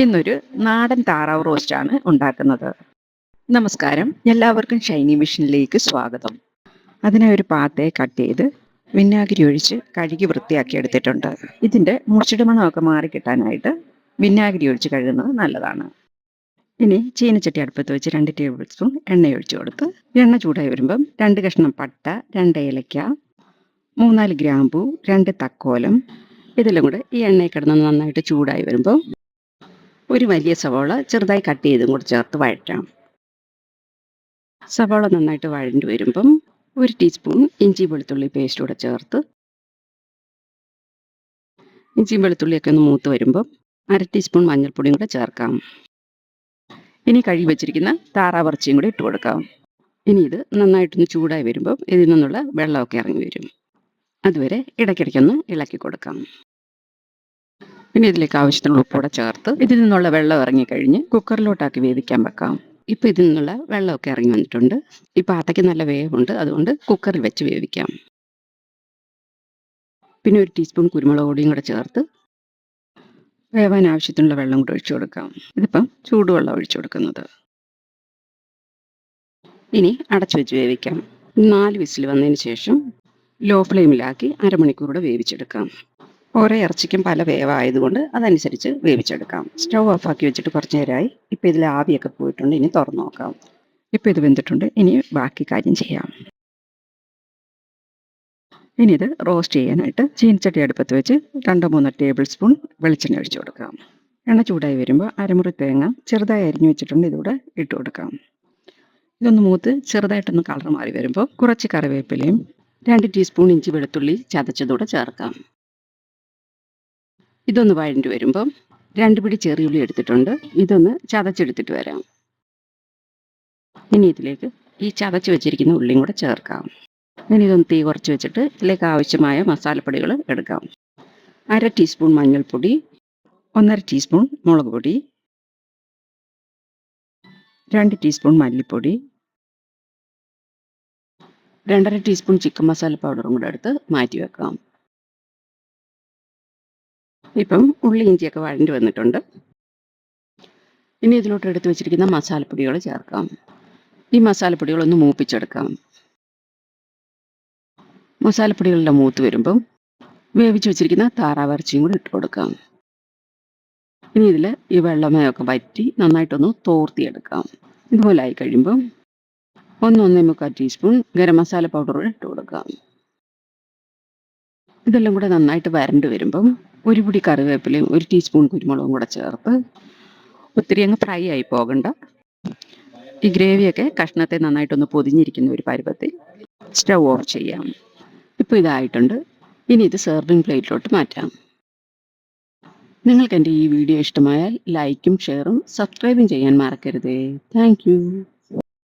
ഇന്നൊരു നാടൻ താറാവ് റോസ്റ്റാണ് ഉണ്ടാക്കുന്നത്. നമസ്കാരം, എല്ലാവർക്കും ഷൈനി മിഷനിലേക്ക് സ്വാഗതം. അതിനായി ഒരു പാത്തയെ കട്ട് ചെയ്ത് വിനാഗിരി ഒഴിച്ച് കഴുകി വൃത്തിയാക്കി എടുത്തിട്ടുണ്ട്. ഇതിൻ്റെ മുറിച്ചിടുമണമൊക്കെ മാറിക്കിട്ടാനായിട്ട് വിനാഗിരി ഒഴിച്ച് കഴുകുന്നത് നല്ലതാണ്. ഇനി ചീനച്ചട്ടി അടുപ്പത്ത് വെച്ച് 2 ടേബിൾ സ്പൂൺ എണ്ണ ഒഴിച്ചു കൊടുത്ത് എണ്ണ ചൂടായി വരുമ്പം 2 കഷ്ണം പട്ട, 2 ഏലക്ക, 3-4 ഗ്രാമ്പൂ, 2 തക്കോലം ഇതെല്ലാം കൂടെ ഈ എണ്ണയിൽ കിടന്ന് നന്നായിട്ട് ചൂടായി വരുമ്പോൾ ഒരു വലിയ സവാള ചെറുതായി കട്ട് ചെയ്തും കൂടി ചേർത്ത് വഴറ്റാം. സവാള നന്നായിട്ട് വഴണ്ടി വരുമ്പം 1 ടീസ്പൂൺ ഇഞ്ചി വെളുത്തുള്ളി പേസ്റ്റ് കൂടെ ചേർത്ത് ഇഞ്ചിയും വെളുത്തുള്ളിയൊക്കെ ഒന്ന് മൂത്ത് വരുമ്പം 1/2 ടീസ്പൂൺ മഞ്ഞൾപ്പൊടിയും കൂടെ ചേർക്കാം. ഇനി കഴുകി വെച്ചിരിക്കുന്ന താറാവിറച്ചിയും കൂടി ഇട്ട് കൊടുക്കാം. ഇനി ഇത് നന്നായിട്ടൊന്ന് ചൂടായി വരുമ്പം ഇതിൽ നിന്നുള്ള വെള്ളമൊക്കെ ഇറങ്ങി വരും. അതുവരെ ഇടയ്ക്കിടയ്ക്കൊന്ന് ഇളക്കി കൊടുക്കാം. പിന്നെ ഇതിലേക്ക് ആവശ്യത്തിനുള്ള ഉപ്പൂടെ ചേർത്ത് ഇതിൽ നിന്നുള്ള വെള്ളം ഇറങ്ങിക്കഴിഞ്ഞ് കുക്കറിലോട്ടാക്കി വേവിക്കാൻ വെക്കാം. ഇപ്പോൾ ഇതിൽ നിന്നുള്ള വെള്ളമൊക്കെ ഇറങ്ങി വന്നിട്ടുണ്ട്. ഈ പാത്തയ്ക്ക് നല്ല വേവുണ്ട്, അതുകൊണ്ട് കുക്കറിൽ വെച്ച് വേവിക്കാം. പിന്നെ 1 ടീസ്പൂൺ കുരുമുളക് പൊടിയും കൂടെ ചേർത്ത് വേവാൻ ആവശ്യത്തിനുള്ള വെള്ളം കൂടെ ഒഴിച്ചു കൊടുക്കാം. ഇതിപ്പം ചൂടുവെള്ളം ഒഴിച്ചു കൊടുക്കുന്നത്. ഇനി അടച്ചു വെച്ച് വേവിക്കാം. 4 വിസിൽ വന്നതിന് ശേഷം ലോ ഫ്ലെയിമിലാക്കി അരമണിക്കൂർ കൂടെ വേവിച്ചെടുക്കാം. ഓരോ ഇറച്ചിക്കും പല വേവായതുകൊണ്ട് അതനുസരിച്ച് വേവിച്ചെടുക്കാം. സ്റ്റൗ ഓഫാക്കി വെച്ചിട്ട് കുറച്ച് നേരമായി. ഇപ്പോൾ ഇതിൽ ആവിയൊക്കെ പോയിട്ടുണ്ട്. ഇനി തുറന്നു നോക്കാം. ഇപ്പോൾ ഇത് വെന്തിട്ടുണ്ട്. ഇനി ബാക്കി കാര്യം ചെയ്യാം. ഇനി ഇത് റോസ്റ്റ് ചെയ്യാനായിട്ട് ചീനച്ചട്ടി അടുപ്പത്ത് വെച്ച് 2-3 ടേബിൾ സ്പൂൺ വെളിച്ചെണ്ണ ഒഴിച്ചു കൊടുക്കാം. എണ്ണ ചൂടായി വരുമ്പോൾ അരമുറി തേങ്ങ ചെറുതായി അരിഞ്ഞു വെച്ചിട്ടുണ്ട്. ഇതൂടെ ഇട്ട് കൊടുക്കാം. ഇതൊന്ന് മൂത്ത് ചെറുതായിട്ടൊന്ന് കളർ മാറി വരുമ്പോൾ കുറച്ച് കറിവേപ്പിലയും 2 ടീസ്പൂൺ ഇഞ്ചി വെളുത്തുള്ളി ചതച്ചതൂടെ ചേർക്കാം. ഇതൊന്ന് വഴണ്ടി വരുമ്പം 2 പിടി ചെറിയുള്ളി എടുത്തിട്ടുണ്ട്. ഇതൊന്ന് ചതച്ചെടുത്തിട്ട് വരാം. ഇനി ഇതിലേക്ക് ഈ ചതച്ച് വെച്ചിരിക്കുന്ന ഉള്ളിയും കൂടെ ചേർക്കാം. ഇനി ഇതൊന്ന് തീ കുറച്ച് വെച്ചിട്ട് ഇതിലേക്ക് ആവശ്യമായ മസാലപ്പൊടികൾ എടുക്കാം. 1/2 ടീസ്പൂൺ മഞ്ഞൾപ്പൊടി, 1/2 ടീസ്പൂൺ മുളക് പൊടി, 2 ടീസ്പൂൺ മല്ലിപ്പൊടി, 2.5 ടീസ്പൂൺ ചിക്കൻ മസാല പൗഡറും കൂടെ എടുത്ത് മാറ്റി വെക്കാം. ഇപ്പം ഉള്ളി ഇഞ്ചിയൊക്കെ വഴണ്ടി വന്നിട്ടുണ്ട്. ഇനി ഇതിലോട്ട് എടുത്ത് വെച്ചിരിക്കുന്ന മസാലപ്പൊടികൾ ചേർക്കാം. ഈ മസാലപ്പൊടികളൊന്ന് മൂപ്പിച്ചെടുക്കാം. മസാലപ്പൊടികളെല്ലാം മൂത്ത് വരുമ്പം വേവിച്ച് വെച്ചിരിക്കുന്ന താറാവിറച്ചിയും കൂടി ഇട്ട് കൊടുക്കാം. ഇനി ഇതിൽ ഈ വെള്ളമയൊക്കെ വറ്റി നന്നായിട്ടൊന്ന് തോർത്തിയെടുക്കാം. ഇതുപോലെ ആയി കഴിയുമ്പം 1-1.25 ടീസ്പൂൺ ഗരം മസാല പൗഡർ ഇട്ട് കൊടുക്കാം. ഇതെല്ലാം കൂടെ നന്നായിട്ട് വരണ്ട് വരുമ്പം 1 പിടി കറിവേപ്പിലയും 1 ടീസ്പൂൺ കുരുമുളകും കൂടെ ചേർത്ത് ഒത്തിരി അങ്ങ് ഫ്രൈ ആയി പോകണ്ട. ഈ ഗ്രേവിയൊക്കെ കഷ്ണത്തെ നന്നായിട്ടൊന്ന് പൊതിഞ്ഞിരിക്കുന്ന ഒരു പരുവത്തിൽ സ്റ്റൗ ഓഫ് ചെയ്യാം. ഇപ്പോൾ ഇതായിട്ടുണ്ട്. ഇനി ഇത് സെർവിങ് പ്ലേറ്റിലോട്ട് മാറ്റാം. നിങ്ങൾക്ക് എൻ്റെ ഈ വീഡിയോ ഇഷ്ടമായാൽ ലൈക്കും ഷെയറും സബ്സ്ക്രൈബും ചെയ്യാൻ മറക്കരുതേ. Thank you.